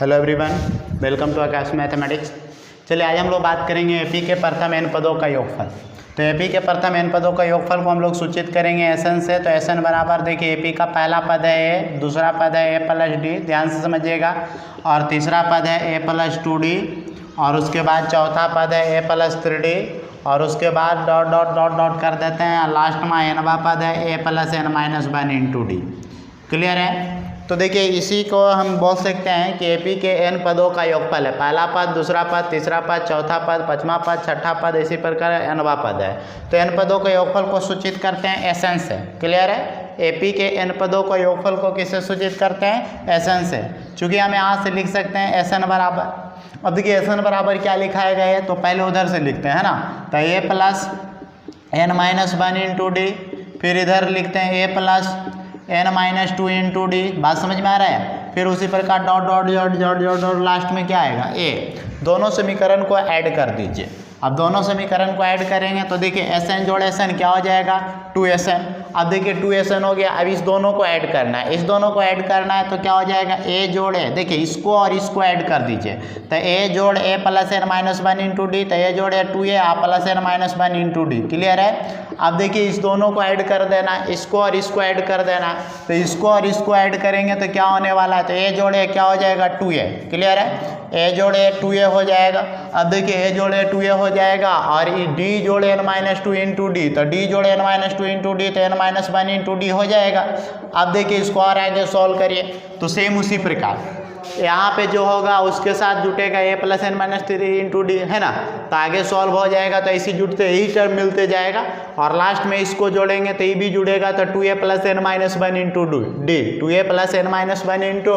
Hello everyone, welcome to Aakash mathematics. चलिए आज हम लोग बात करेंगे एपी के प्रथम n पदों का योगफल। तो एपी के प्रथम n पदों का योगफल को हम लोग सूचित करेंगे एसएन से। तो एसएन बराबर देखिए एपी का पहला पद है ए, दूसरा पद है ए प्लस डी, ध्यान से समझिएगा, और तीसरा पद है ए प्लस 2d, और उसके बाद चौथा पद है ए प्लस 3d, और उसके बाद डॉट डॉट डॉट डॉट कर देते हैं, लास्ट में एनवा पद है a plus n minus 1 into d. Clear है? तो देखिए इसी को हम बोल सकते हैं कि एपी के n पदों का योगफल है। पहला पद, दूसरा पद, तीसरा पद, चौथा पद, पांचवा पद, छठा पद, इसी प्रकार nवा पद है। तो n पदों के योगफल को सूचित करते हैं एसएन से। क्लियर है? एपी के n पदों का योगफल को किससे सूचित करते हैं? एसएन से। चूंकि हम यहाँ से लिख सकते हैं एसएन बराबर, अब देखिए एसएन बराबर क्या लिखा गया है, तो पहले उधर से लिखते हैं, है ना। तो a plus n minus 1 into d, फिर इधर लिखते हैं a plus n minus 2 into d. बात समझ में आ रहा है? फिर उसी प्रकार dot dot dot dot dot dot last में क्या आएगा? ए। दोनों समीकरण को ऐड कर दीजिए। अब दोनों समीकरण को ऐड करेंगे तो देखिए एसएन जोड़ एसएन क्या हो जाएगा? 2SN। अब देखिए 2SN हो गया, अब इस दोनों को ऐड करना है, इस दोनों को ऐड करना है तो क्या हो जाएगा? ए जोड़ ए, देखिए इसको और इसको ऐड कर दीजिए। तो ए जोड़ a plus n minus 1 into d, तो ए जोड़ ए 2a आ plus n minus 1 into d. Clear है? अब देखिए इस दोनों को ऐड कर देना, इसको और इसको ऐड कर देना, तो इसको और इसको ऐड करेंगे तो क्या होने वाला है? तो ए जोड़ ए क्या हो जाएगा? 2a। क्लियर है? ए जोड़ ए 2a हो जाएगा। अब देखिए ए जोड़ ए 2a हो जाएगा, और डी जोड़ n माइनस 2 इंटू डी, तो डी जोड़ n माइनस 2 इंटू डी, तो n माइनस 1 इंटू डी हो जाएगा। अब देखिए इसको और आगे सॉल्व करिए तो सेम उसी प्रकार यहाँ पे जो होगा उसके साथ जुटेगा a plus n minus 3 into d, है ना। तो आगे सॉल्व हो जाएगा, तो इसी जुटते यही टर्म मिलते जाएगा, और लास्ट में इसको जोड़ेंगे तो ये भी जुड़ेगा, तो 2a plus n minus 1 into D, 2a plus n minus 1 into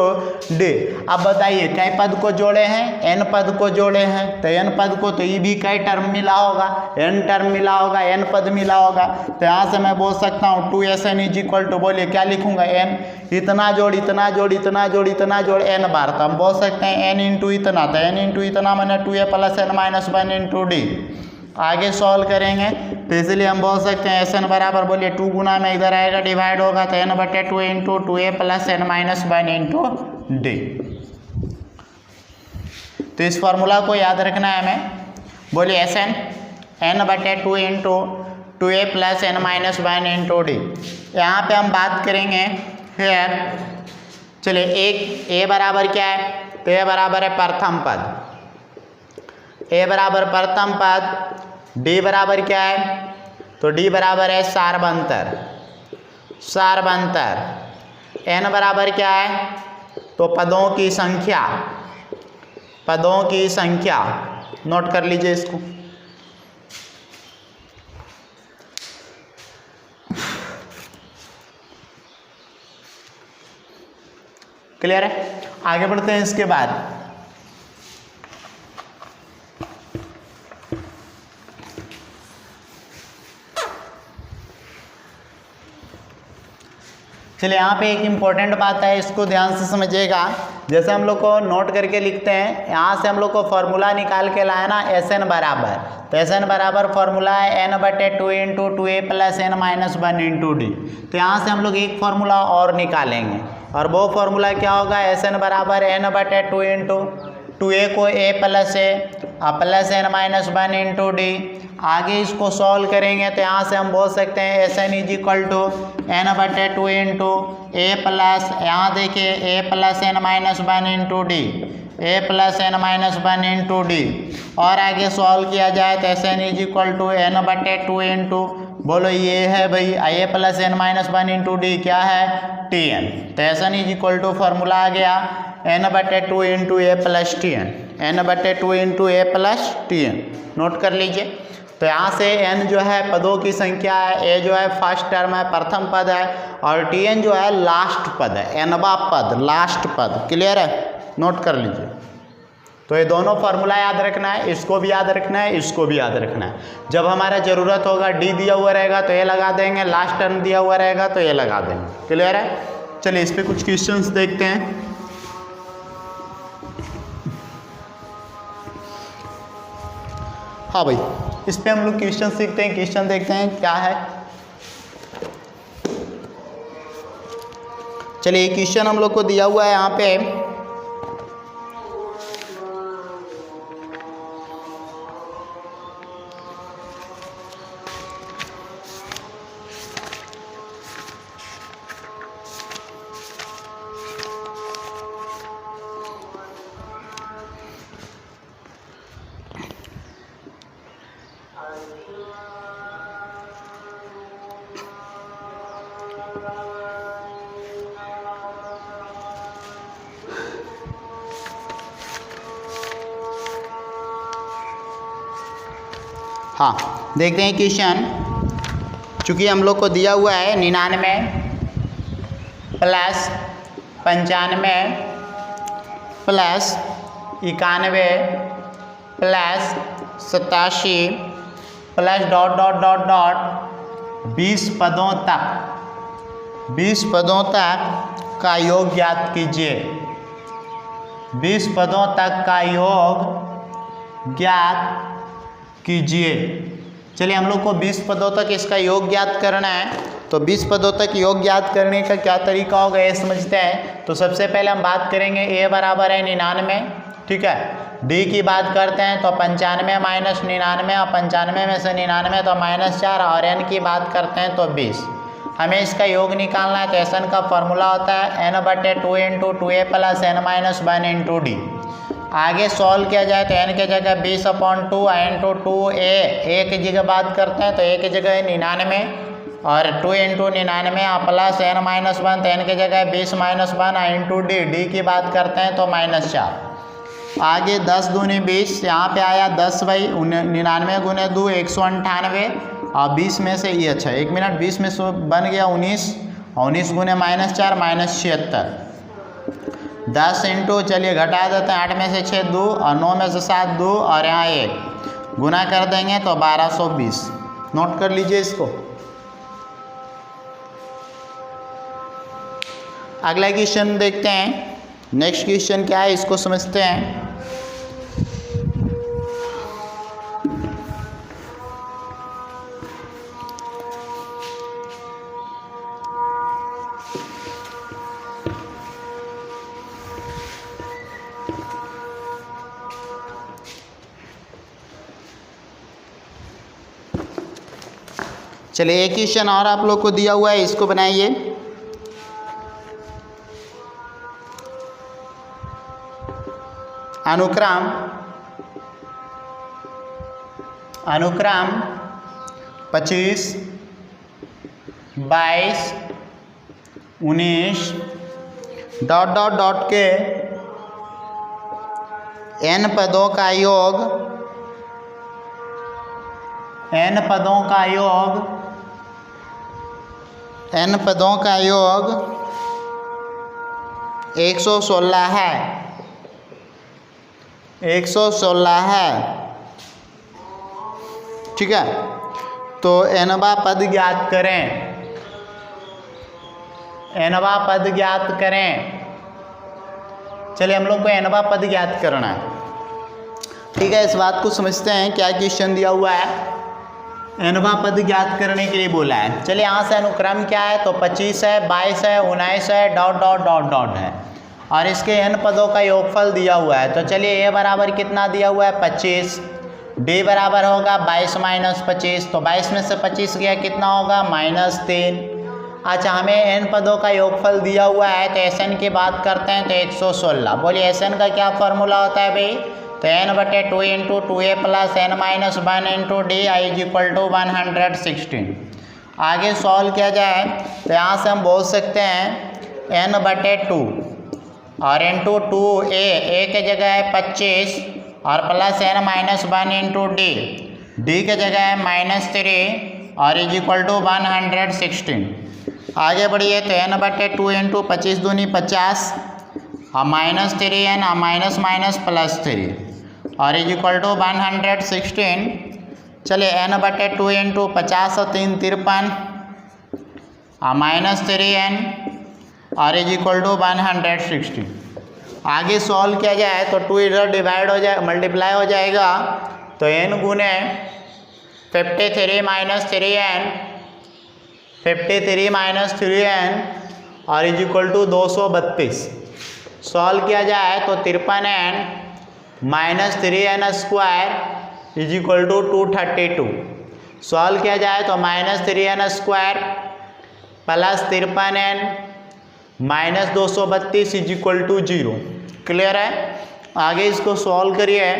D. अब बताइए कई पद को जोड़े हैं? n पद को जोड़े हैं। तो n पद को तो ये भी कई टर्म मिला होगा, n टर्म मिला होगा, n पद मिला होगा। तो यहाँ से मैं बोल सकता हूँ 2SN इज इक्वल टू, बोलिए क्या लिखूंगा? n इतना जोड़ इतना जोड़ इतना जोड़ इतना जोड़ n बार। तो हम बोल सकते हैं n इंटू इतना, तो n इंटू इतना मैंने 2a plus n minus 1 into D. आगे सॉल्व करेंगे तो इसलिए हम बोल सकते हैं एसएन बराबर, बोलिए 2 गुना में इधर आएगा डिवाइड होगा, तो n/2 into 2a plus n minus 1 into d. तो इस फॉर्मूला को याद रखना है हमें। बोलिए s n n/2 into 2a plus n minus 1 into d. यहाँ पे हम बात करेंगे फिर, चलिए एक ए बराबर क्या है? तो ए बराबर है प्रथम पद, ए बराबर प्रथम पद। डी बराबर क्या है? तो डी बराबर है सार्वंतर, सार्वंतर। एन बराबर क्या है? तो पदों की संख्या, पदों की संख्या। नोट कर लीजिए इसको। क्लियर है? आगे बढ़ते हैं। इसके बाद चलिए यहाँ पे एक इम्पॉर्टेंट बात है, इसको ध्यान से समझिएगा। जैसे हम लोग को नोट करके लिखते हैं, यहाँ से हम लोग को फॉर्मूला निकाल के लाया ना एसएन बराबर। तो एसएन बराबर फॉर्मूला है n/2 into 2a plus n minus 1 into d. तो यहाँ से हम लोग एक फॉर्मूला और निकालेंगे, और वो फॉर्मूला क्या होगा? एसएन बराबर n/2 इंटू 2a को a plus n minus 1 into D. आगे इसको सॉल्व करेंगे तो यहाँ से हम बोल सकते हैं Sn is equal to n/2 into a plus, यहाँ देखिए a plus n minus 1 into d, a plus n minus 1 into d. और आगे सॉल्व किया जाए तो Sn is equal to n/2 into, बोलो ये है भाई a plus n minus 1 into d क्या है? Tn। तो Sn is equal to formula आ गया n/2 into a plus Tn, n/2 into a plus Tn। Note कर लीजिए। तो यहाँ से n जो है पदों की संख्या है, a जो है फर्स्ट टर्म है, प्रथम पद है, और Tn जो है लास्ट पद है, nवा पद, लास्ट पद। क्लियर है? नोट कर लीजिए। तो ये दोनों फार्मूला याद रखना है, इसको भी याद रखना है, इसको भी याद रखना है। जब हमारा ज़रूरत होगा डी दिया हुआ रहेगा तो ये लगा देंगे, लास्ट टर्म दिया हुआ रहेगा तो ये लगा देंगे। क्लियर है? चलिए इस पर कुछ क्वेश्चंस देखते हैं। हाँ भाई, इस पे हम लोग क्वेश्चन सीखते हैं। क्वेश्चन देखते हैं क्या है। चलिए क्वेश्चन हम लोग को दिया हुआ है यहाँ पे हाँ देखते हैं क्वेश्चन, चूँकि हम लोग को दिया हुआ है 99 plus 95 plus 91 plus 87 plus dot dot dot dot 20 पदों तक का योग ज्ञात कीजिए। 20 पदों तक का योग ज्ञात कीजिए। चलिए हम लोग को 20 पदों तक इसका योग ज्ञात करना है, तो 20 पदों तक योग ज्ञात करने का क्या तरीका होगा ये समझते हैं। तो सबसे पहले हम बात करेंगे a बराबर है 99, ठीक है। d की बात करते हैं तो 95 माइनस 99 और 95 में से 99 तो -4, और n की बात करते हैं तो 20। हमें इसका योग निकालना है, तो एन का फॉर्मूला होता है n/2 × 2a + n-1 × d। आगे सॉल्व किया जाए तो n की जगह 20/2 × 2a, a की जगह बात करते हैं तो a की जगह 99 और 2 × 99 प्लस n-1, तो n की जगह 20 - 1 × d की बात करते हैं तो -4। आगे 10 दूनी 20, यहाँ पे आया 10/99 × 2 198, और 20 में से ये अच्छा 1 मिनट 20 में से बन गया 19, 19 × -4 -76। 10 × चलिए घटा देते हैं, 8 में से 6 2 और 9 में से 7 2 और यहाँ 1 गुना कर देंगे तो 1220। नोट कर लीजिए इसको। अगला क्वेश्चन देखते हैं, नेक्स्ट क्वेश्चन क्या है इसको समझते हैं। चलिए एक क्वेश्चन और आप लोग को दिया हुआ है, इसको बनाइए। अनुक्रम 25, 22, 19 डॉट डॉट डॉट के n पदों का योग, n पदों का योग 116 है, 116 है, ठीक है। तो nवां पद ज्ञात करें, चलिए हम लोग को nवां पद ज्ञात करना है, ठीक है। इस बात को समझते हैं, क्या क्वेश्चन दिया हुआ है, nवां पद ज्ञात करने के लिए बोला है। चलिए यहाँ से अनुक्रम क्या है, तो 25 है, 22 है, 19 है, डॉट डॉट डॉट डॉट है, और इसके n पदों का योगफल दिया हुआ है। तो चलिए a बराबर कितना दिया हुआ है 25, d बराबर होगा 22 - 25, तो 22 में से 25 गया कितना होगा -3। अच्छा हमें n पदों का योगफल दिया हुआ है, तो Sn की बात करते हैं तो 116। बोलिए Sn का क्या फॉर्मूला होता है भाई, तो n/2 × 2a + n-1 × d = 116। आगे सॉल्व किया जाए तो यहाँ से हम बोल सकते हैं n/2 और × 2a, a के जगह है 25 और प्लस n-1 × d के जगह है -3 और = 116। आगे बढ़िए तो n/2 × 25 दूनी 50 और -3n और -3 और = 116। चलिए n/2 × 50 और 3 53 और -3n और = 116। आगे सॉल्व किया जाए तो 2 इधर डिवाइड हो जाए, मल्टीप्लाई हो जाएगा, तो n गुने 53 - 3n, 53 - 3n और = 232। सॉल्व किया जाए तो 53n - 3n² = 232। सॉल्व किया जाए तो -3n² प्लस 53n - 232 = 0। क्लियर है। आगे इसको सॉल्व करिए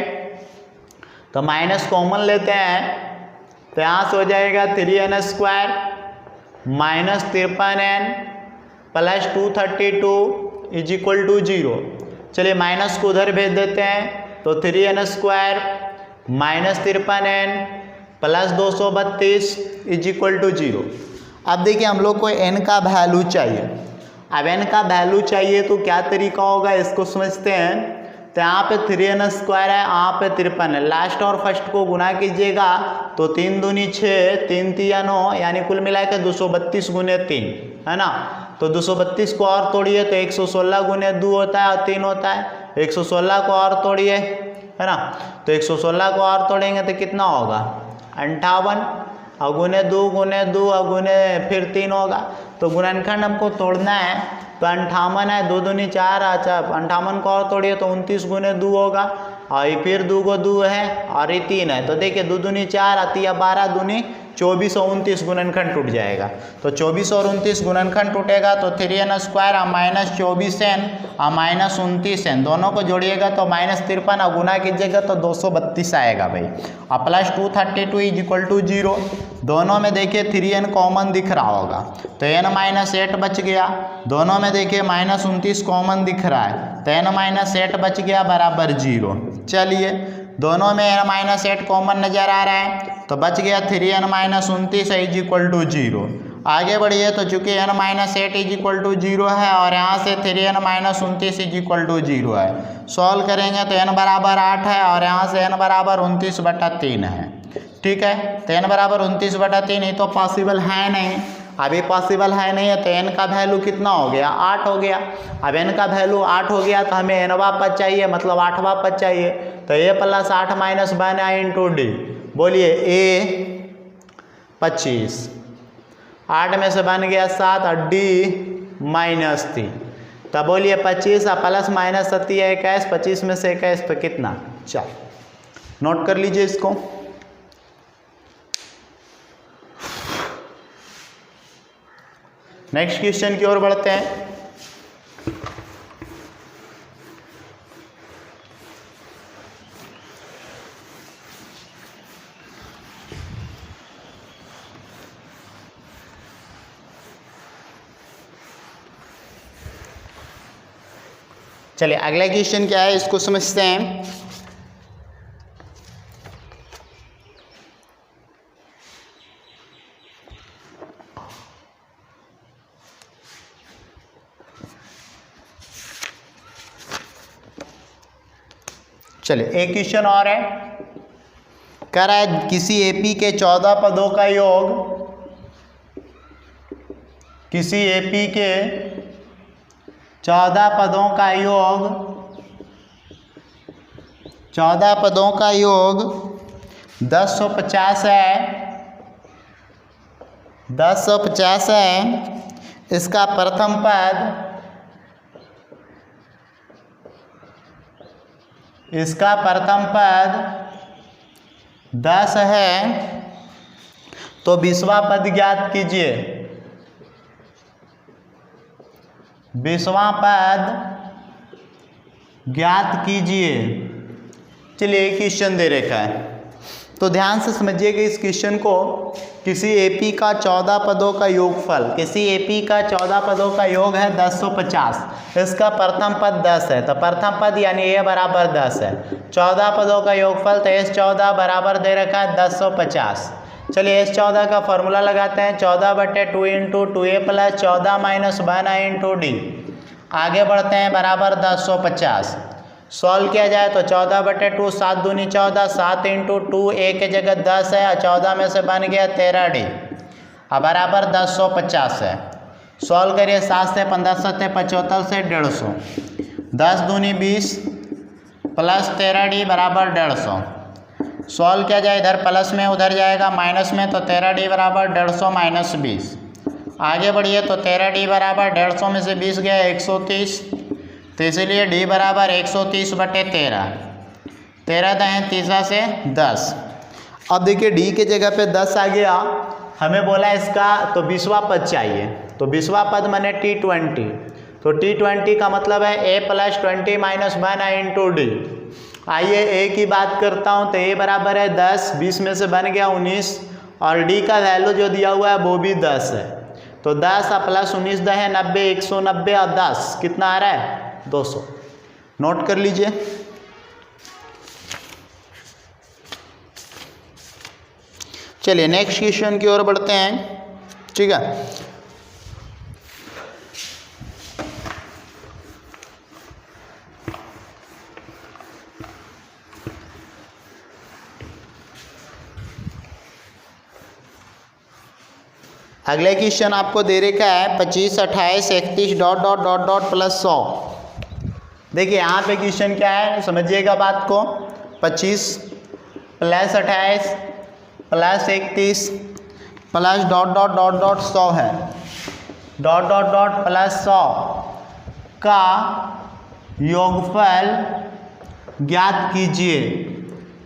तो माइनस कॉमन लेते हैं, तो यहाँ से हो जाएगा 3n² -53n प्लस 232 = 0। चलिए माइनस को उधर भेज देते हैं, तो 3n² -53n plus 232 is equal to 0। अब देखिए हम लोग को n का वैल्यू चाहिए। अब n का वैल्यू चाहिए तो क्या तरीका होगा इसको समझते हैं। तो यहाँ पे 3n स्क्वायर है, यहाँ पे 53 है, लास्ट और फर्स्ट को गुना कीजिएगा तो 3 दूनी 6, 3 तिया 9, यानी कुल मिला के 232 गुने 3 है ना। तो 232 को और तोड़िए तो 116 गुने 2 होता है और 3 होता है। 116 को और तोड़िए है ना, तो 116 को और तोड़ेंगे तो कितना होगा 58 और गुने 2 और गुने फिर 3 होगा। तो गुणनखंड हमको तोड़ना है तो 58 है, 2 दूनी 4, अच्छा 58 को और तोड़िए तो 29 गुने 2 होगा और ये फिर 2 को 2 है और ये 3 है। तो देखिए 2 दूनी 4 आती है 12 दूनी 24 और 29 गुणनखंड टूट जाएगा। तो 24 और 29 गुणनखंड टूटेगा तो 3n स्क्वायर और माइनस 24n और माइनस 29n दोनों को जोड़िएगा तो माइनस 53 और गुना कीजिएगा तो 232 आएगा भाई। और प्लस 232 इज इक्वल टू 0। दोनों में देखिए 3n कॉमन दिख रहा होगा तो n माइनस 8 बच गया। दोनों में देखिए माइनस 29 कॉमन दिख रहा है तो n माइनस 8 बच गया बराबर 0। चलिए दोनों में n माइनस 8 कॉमन नजर आ रहा है तो बच गया 3n minus 29 is equal to 0। आगे बढ़िए तो चूंकि n minus 8 is equal to 0 है और यहाँ से 3n minus 29 is equal to 0 है। सॉल्व करेंगे तो n बराबर 8 है और यहाँ से n बराबर 29/3 है। ठीक है, तो n बराबर 29/3 ही तो पॉसिबल है नहीं। अभी पॉसिबल है नहीं है तो n का वैल्यू कितना हो गया 8 हो गया। अब n का वैल्यू 8 हो गया तो हमें nवां पद चाहिए, मतलब 8वां पद चाहिए। तो a plus 8 minus 1 into D, बोलिए a 25, 8 में से बन गया 7 और डी माइनस 3। तब बोलिए 25 और प्लस माइनस 21, 25 में से 21 तो कितना 4। नोट कर लीजिए इसको। नेक्स्ट क्वेश्चन की ओर बढ़ते हैं। चलिए अगला क्वेश्चन क्या है इसको समझते हैं। चलिए एक क्वेश्चन और है, कह रहा है किसी एपी के 14 पदों का योग, किसी एपी के 14 पदों का योग, 14 पदों का योग 1050 है, 1050 है। इसका प्रथम पद, इसका प्रथम पद 10 है तो 20वां पद ज्ञात कीजिए। 20वां पद ज्ञात कीजिए। चलिए क्वेश्चन दे रखा है तो ध्यान से समझिएगा इस क्वेश्चन को। किसी एपी का 14 पदों का योगफल, किसी एपी का 14 पदों का योग है 1050। इसका प्रथम पद 10 है तो प्रथम पद यानी ए बराबर 10 है। 14 पदों का योगफल तो एस 14 बराबर दे रखा है 1050। चलिए एस 14 का फॉर्मूला लगाते हैं, 14/2 into 2a plus 14 minus 1 into D. आगे बढ़ते हैं, बराबर 1050। सॉल्व किया जाए तो 14/2, 7 दूनी 14, 7 इंटू 2, a के जगह 10 है और 14 में से बन गया 13d। अब बराबर 1050 है। सॉल्व करिए, 7 से 15 7 75 से 150, 10 दूनी 20 प्लस 13d बराबर 150। सॉल्व किया जाए, इधर प्लस में उधर जाएगा माइनस में, तो 13d बराबर 150 माइनस 20। आगे बढ़िए तो 13d बराबर 150 में से 20 गया 130, तो इसलिए d बराबर 130/13। 13 दाएँ 30 से 10। अब देखिए d के जगह पे 10 आ गया, हमें बोला इसका तो 20वां पद चाहिए। तो 20वां पद माने T20, तो T20 का मतलब है a plus 20 minus 1 into D. आइए a की बात करता हूँ तो a बराबर है 10, 20 में से बन गया 19 और d का वैल्यू जो दिया हुआ है वो भी 10 है। तो 10 प्लस 19 है 90, 190 और 10 कितना आ रहा है 200। नोट कर लीजिए। चलिए नेक्स्ट क्वेश्चन की ओर बढ़ते हैं, ठीक है। अगला क्वेश्चन आपको दे रखा है 25, 28, 31 dot dot dot dot plus 100। देखिए यहाँ पे क्वेश्चन क्या है, समझिएगा बात को। 25 plus 28 plus 31 plus dot dot dot dot 100 है। डॉट डॉट डॉट प्लस 100 का योगफल ज्ञात कीजिए।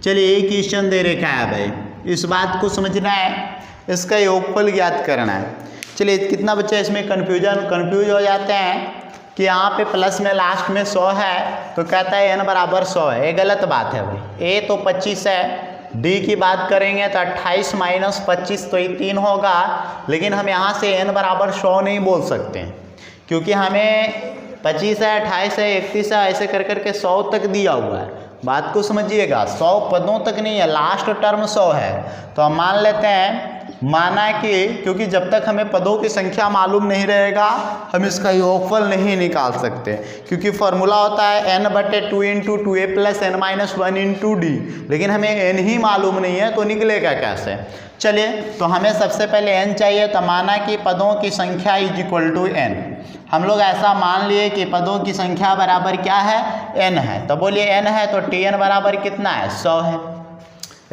चलिए ये क्वेश्चन दे रखा है भाई, इस बात को समझना है, इसका योगफल ज्ञात करना है। चलिए कितना बच्चे इसमें कंफ्यूज हो जाते हैं कि यहाँ पे प्लस में लास्ट में 100 है तो कहता है n बराबर 100 है। ये गलत बात है भाई। a तो 25 है, d की बात करेंगे तो 28 माइनस 25 तो ये 3 होगा, लेकिन हम यहाँ से n बराबर 100 नहीं बोल सकते हैं क्योंकि हमें 25 है, 28 है, 31 है, ऐसे कर करके 100 तक दिया हुआ है। बात को समझिएगा, 100 पदों तक नहीं है, लास्ट टर्म 100 है। तो हम मान लेते हैं, माना कि क्योंकि जब तक हमें पदों की संख्या मालूम नहीं रहेगा हम इसका योगफल नहीं निकाल सकते, क्योंकि फॉर्मूला होता है n/2 into 2a plus n minus 1 into D, लेकिन हमें n ही मालूम नहीं है तो निकलेगा कैसे। चलिए तो हमें सबसे पहले n चाहिए, तो माना कि पदों की संख्या इज इक्वल टू n। हम लोग ऐसा मान लिए कि पदों की संख्या बराबर क्या है, n है। तो बोलिए n है तो tn बराबर कितना है, 100 है।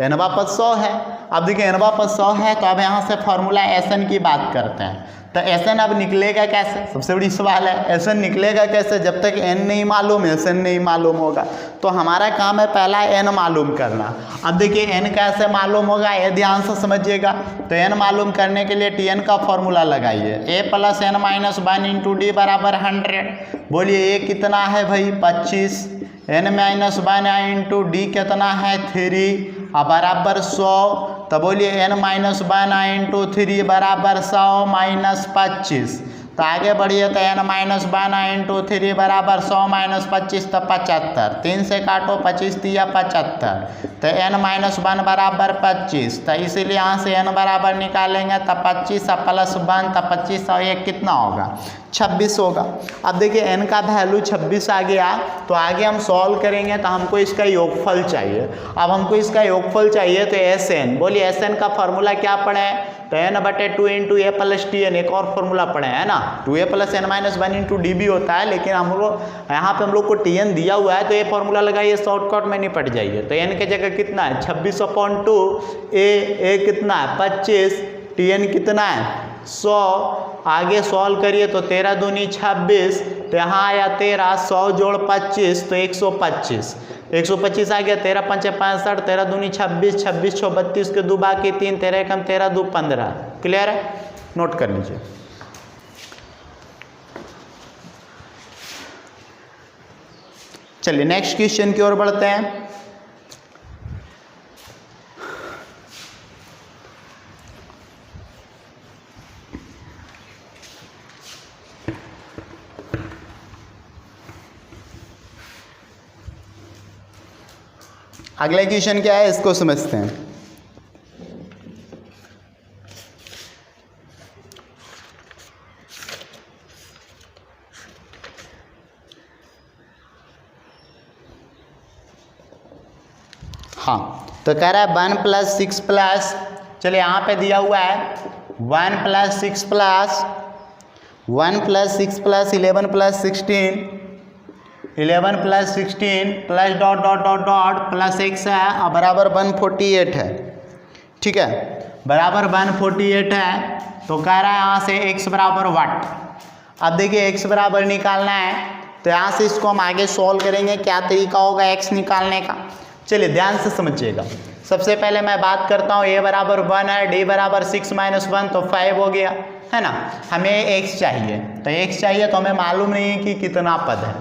n वापस 100 है। अब देखिए n वापस 100 है तो अब यहाँ से फॉर्मूला Sn की बात करते हैं। तो Sn अब निकलेगा कैसे, सबसे बड़ी सवाल है। Sn निकलेगा कैसे, जब तक n नहीं मालूम Sn नहीं मालूम होगा। तो हमारा काम है पहला n मालूम करना। अब देखिए n कैसे मालूम होगा, ये ध्यान से समझिएगा। तो n मालूम करने के लिए Tn का फॉर्मूला लगाइए, a plus n minus 1 into d बराबर 100। बोलिए a कितना है भाई, 25, n माइनस 1 इंटू डी कितना है, 3 बराबर 100। तो बोलिए n माइनस 1 इंटू 3 बराबर 100 माइनस 25। तो आगे बढ़िए, तो n माइनस 1 इंटू 3 बराबर 100 माइनस 25 तो 75। 3 से काटो, 25 दिया 75, तो n माइनस 1 बराबर 25। तो इसीलिए यहाँ से n बराबर निकालेंगे तो 25 प्लस 1 तो 25 और 1 कितना होगा, 26 होगा। अब देखिए n का वैल्यू 26 आ गया, तो आगे हम सॉल्व करेंगे तो हमको इसका योगफल चाहिए। अब हमको इसका योगफल चाहिए तो Sn, बोलिए Sn का फॉर्मूला क्या पढ़े हैं, तो n/2 into a plus tn, एक और फॉर्मूला पढ़े हैं ना, 2a plus n minus 1 into D भी होता है, लेकिन हम लोग यहाँ पे हम लोग को tn दिया हुआ है तो ये फॉर्मूला लगाइए, शॉर्टकट में निपट जाइए। तो n के जगह कितना है, 26/2, a कितना है 25, tn कितना है 100। आगे सॉल्व करिए तो 13 दूनी 26, तो यहाँ आया 13, 100 जोड़ 25 तो 125, 125 आ गया, 13 पंचे 65, 13 दूनी 26, 26 छो 32 के 2 बाकी 3, 13 एकम 13 2 15। क्लियर है, नोट कर लीजिए। चलिए नेक्स्ट क्वेश्चन की ओर बढ़ते हैं। अगला क्वेश्चन क्या है, इसको समझते हैं। हाँ, तो कह रहा है 1 प्लस 6 प्लस, चलिए यहाँ पे दिया हुआ है 1 plus 6 plus 1 plus 6 plus 11 plus 16, 11 plus 16 plus dot dot dot dot plus x है और बराबर 148 है। ठीक है, बराबर 148 है। तो कह रहा है यहाँ से x बराबर वाट। अब देखिए x बराबर निकालना है तो यहाँ से इसको हम आगे सॉल्व करेंगे। क्या तरीका होगा x निकालने का, चलिए ध्यान से समझिएगा। सबसे पहले मैं बात करता हूँ, a बराबर 1 है, d बराबर 6 माइनस 1 तो 5 हो गया, है ना। हमें x चाहिए, तो x चाहिए तो हमें मालूम नहीं है कि कितना पद है।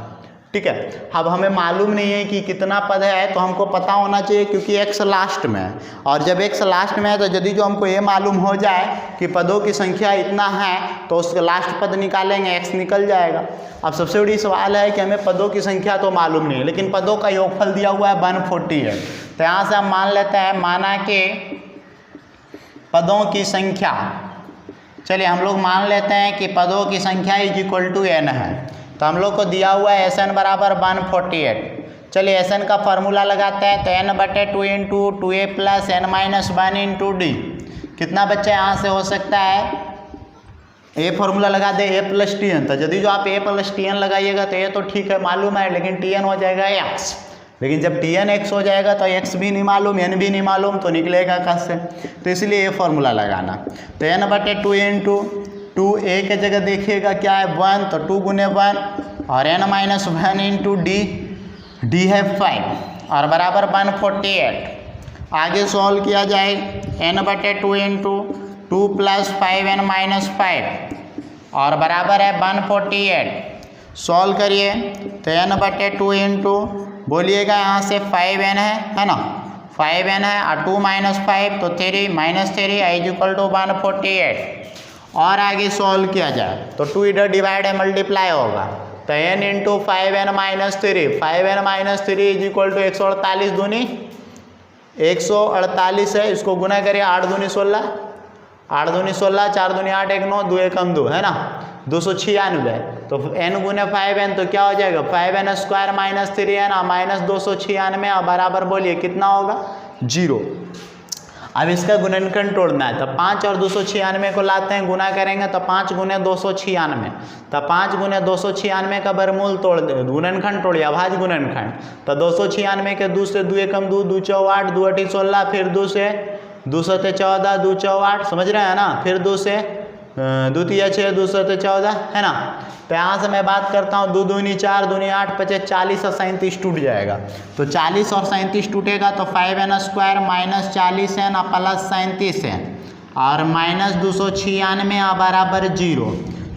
ठीक है, अब हमें मालूम नहीं है कि कितना पद है तो हमको पता होना चाहिए क्योंकि x लास्ट में है, और जब x लास्ट में है तो यदि जो हमको ये मालूम हो जाए कि पदों की संख्या इतना है तो उसका लास्ट पद निकालेंगे, x निकल जाएगा। अब सबसे बड़ी सवाल है कि हमें पदों की संख्या तो मालूम नहीं है, लेकिन पदों का योगफल दिया हुआ है 148। तो यहाँ से हम मान लेते हैं, माना कि पदों की संख्या, चलिए हम लोग मान लेते हैं कि पदों की संख्या इज इक्वल टू n है। तो हम लोग को दिया हुआ है Sn बराबर 148। चलिए Sn का फॉर्मूला लगाते हैं, तो n/2 into 2a plus n minus 1 into D. कितना बच्चा यहाँ से हो सकता है, ए फॉर्मूला लगा दे a प्लस टी एन। तो यदि जो आप a प्लस टी एन लगाइएगा तो ये तो ठीक है मालूम है, लेकिन टी एन हो जाएगा x। लेकिन जब टी एन एक्स हो जाएगा तो x भी नहीं मालूम n भी नहीं मालूम, तो निकलेगा कैसे। तो इसलिए ये फॉर्मूला लगाना। तो n/2 इंटू 2a के जगह देखिएगा क्या है 1, तो 2 गुने 1 और n माइनस 1 इंटू डी है 5 और बराबर 148। आगे सॉल्व किया जाए, n/2 into 2 plus 5n minus 5 और बराबर है 148। सॉल्व करिए तो n/2 इंटू बोलिएगा यहाँ से 5n है ना, 5n है और 2 माइनस 5 तो 3 माइनस 3 इज इक्वल टू 148। और आगे सॉल्व किया जाए तो 2 इधर डिवाइड है मल्टीप्लाई होगा, तो n into 5n minus 3, 5n minus 3 is equal to 148 दूनी 148 है। इसको गुना करिए 8 दूनी 16, 8 दूनी 16, 4 दूनी 8, 1 9, 2 1 2 है ना, 296। तो n गुने 5n तो क्या हो जाएगा 5n square minus 3n minus 296 और बराबर बोलिए कितना होगा 0। अब इसका गुणनखंड तोड़ना है, तो 5 और 296 को लाते हैं गुना करेंगे तो 5 गुने 296, तो 5 गुने 296 का वर्गमूल तोड़ दे, गुणनखंड तोड़िए अभाज्य गुणनखंड। तो 296 के 2 से 2 एकम 2, 2 चौ 8, 2 अठी 16, फिर 2 से 2 सते 14, 2 चौ 8, समझ रहे हैं ना, फिर 2 से 2 तिया 6, 2 सते 14 है ना। तो यहाँ से मैं बात करता हूँ 2 दूनी 4, दूनी 8, 25 40 और 37 टूट जाएगा। तो 40 और 37 टूटेगा तो 5n स्क्वायर माइनस 40n और प्लस 37n और माइनस 296 और बराबर 0।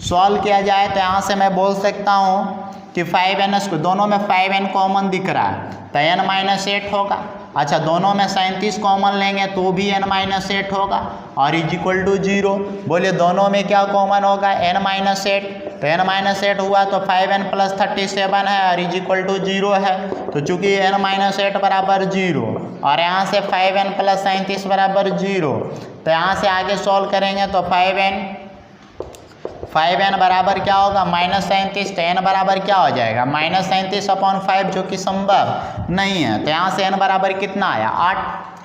सॉल्व किया जाए तो यहाँ से मैं बोल सकता हूँ कि 5n स्क्वायर, दोनों में 5n कॉमन दिख रहा है तो n माइनस 8 होगा। अच्छा दोनों में 37 कॉमन लेंगे तो भी n माइनस 8 होगा और इज इक्वल टू 0। बोलिए दोनों में क्या कॉमन होगा n माइनस 8, तो n माइनस 8 हुआ तो 5n प्लस 37 है और इज इक्वल टू 0 है। तो चूंकि n माइनस 8 बराबर 0 और यहाँ से 5n प्लस 37 बराबर 0, तो यहाँ से आगे सॉल्व करेंगे तो 5n बराबर क्या होगा माइनस 37, तो n बराबर क्या हो जाएगा माइनस 37/5 जो कि संभव नहीं है। तो यहाँ से n बराबर कितना आया 8।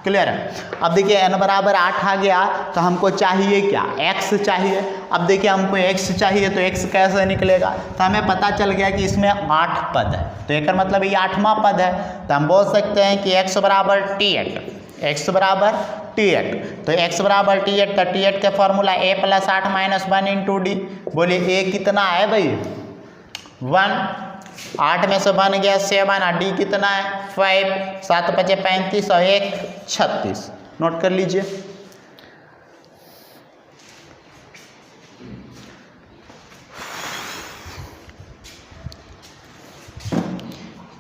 क्लियर है। अब देखिए n बराबर 8 आ गया तो हमको चाहिए क्या x चाहिए। अब देखिए हमको x चाहिए तो x कैसे निकलेगा, तो हमें पता चल गया कि इसमें 8 पद है, तो एक मतलब ये 8वां पद है। तो हम बोल सकते हैं कि x बराबर T8, x बराबर T8। तो x बराबर T8, तो T8 का formula a plus 8 minus 1 into D. बोलिए a कितना है भाई 1, 8 में से बन गया 7 और डी कितना है 5, 7 5 35 और 1 36। नोट कर लीजिए।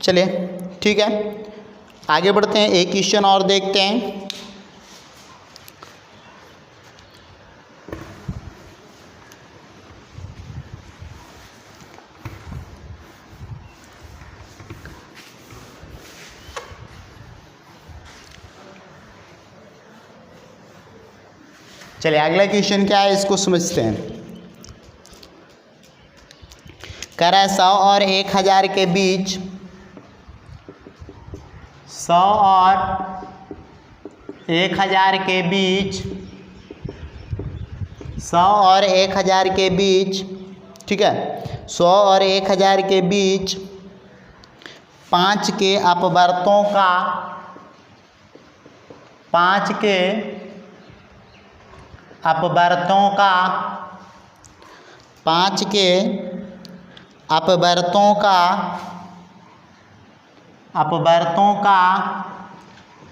चलिए ठीक है आगे बढ़ते हैं, एक क्वेश्चन और देखते हैं। चलिए अगला क्वेश्चन क्या है इसको समझते हैं। कह रहा है 100 और 1000 के बीच, 100 और 1000 के बीच, 100 और 1000 के बीच, ठीक है 100 और 1000 के बीच 5 के अपवर्तों का, 5 के अपवर्तों का, 5 के अपवर्तों का, अपवर्तों का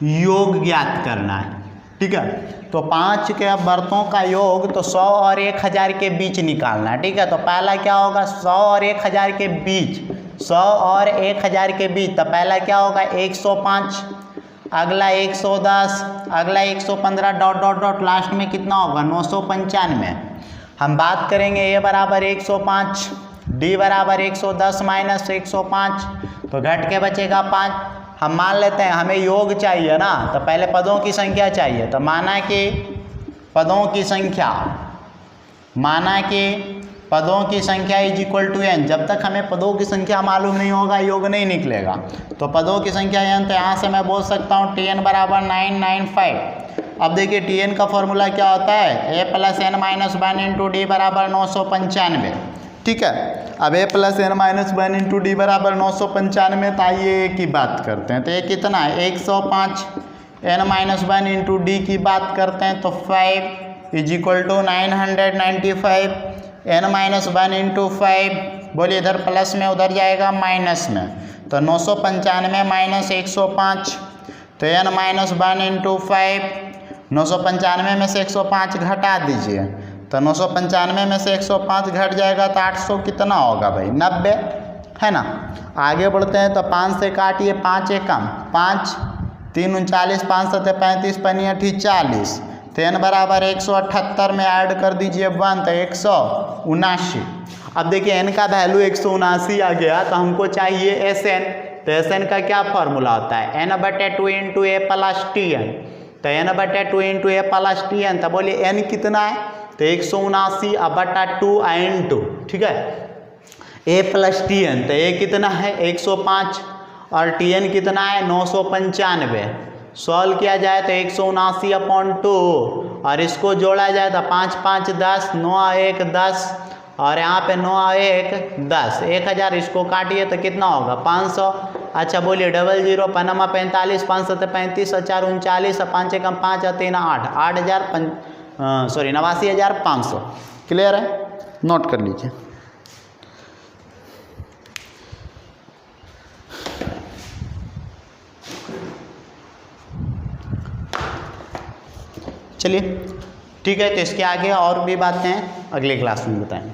योग ज्ञात करना है। ठीक है तो 5 के अपवर्तों का योग तो 100 और 1000 के बीच निकालना है। ठीक है तो पहला क्या होगा 100 और 1000 के बीच, 100 और 1000 के बीच, तो पहला क्या होगा 105, अगला 110, अगला 115 डॉट डॉट डॉट लास्ट में कितना होगा 995। हम बात करेंगे ए बराबर 105, डी बराबर 110 माइनस 105, तो घट के बचेगा 5। हम मान लेते हैं हमें योग चाहिए ना, तो पहले पदों की संख्या चाहिए, तो माना कि पदों की संख्या, माना कि पदों की संख्या इज इक्वल टू n, जब तक हमें पदों की संख्या मालूम नहीं होगा योग नहीं निकलेगा। तो पदों की संख्या n, तो यहाँ से मैं बोल सकता हूँ Tn बराबर 995। अब देखिए Tn का फॉर्मूला क्या होता है, a plus n minus 1 into d बराबर 995। ठीक है, अब a plus n minus 1 into d बराबर 995। तो आइए की बात करते हैं, तो ये कितना है 105। n माइनस 1 इंटू डी की बात करते हैं तो 5 is equal to 995। n minus 1 into 5, बोलिए इधर प्लस में उधर जाएगा माइनस में, तो 995 माइनस 105। तो n माइनस 1 इंटू 5, 995 में से 105 घटा दीजिए, तो 995 में से 105 घट जाएगा तो 800 कितना होगा भाई 90, है ना। आगे बढ़ते हैं तो 5 से काटिए, 5 एक कम 5, 3 39, 5 7 35, 5 40। तो n बराबर 178 में ऐड कर दीजिए 1, तो 179। अब देखिए n का वैल्यू 179 आ गया, तो हमको चाहिए Sn। तो Sn का क्या फॉर्मूला होता है, n/2 into a plus T N. तो n/2 into a plus T N, तो बोलिए n कितना है, तो 179/2 इंटू, ठीक है, a प्लस टी एन। तो a कितना है 105 और Tn कितना है 995। सॉल्व किया जाए तो 179/2 और इसको जोड़ा जाए तो 5 5 10, 9 1 10 और यहाँ पे 9 1 10, 1000 इसको काटिए तो कितना होगा 500। अच्छा बोलिए 00 पनमा 45, 5 7 35, 4 39, 5 कम 5 3 8, 89,500। क्लियर है, नोट कर लीजिए। चलिए ठीक है, तो इसके आगे और भी बातें हैं अगली क्लास में बताएंगे।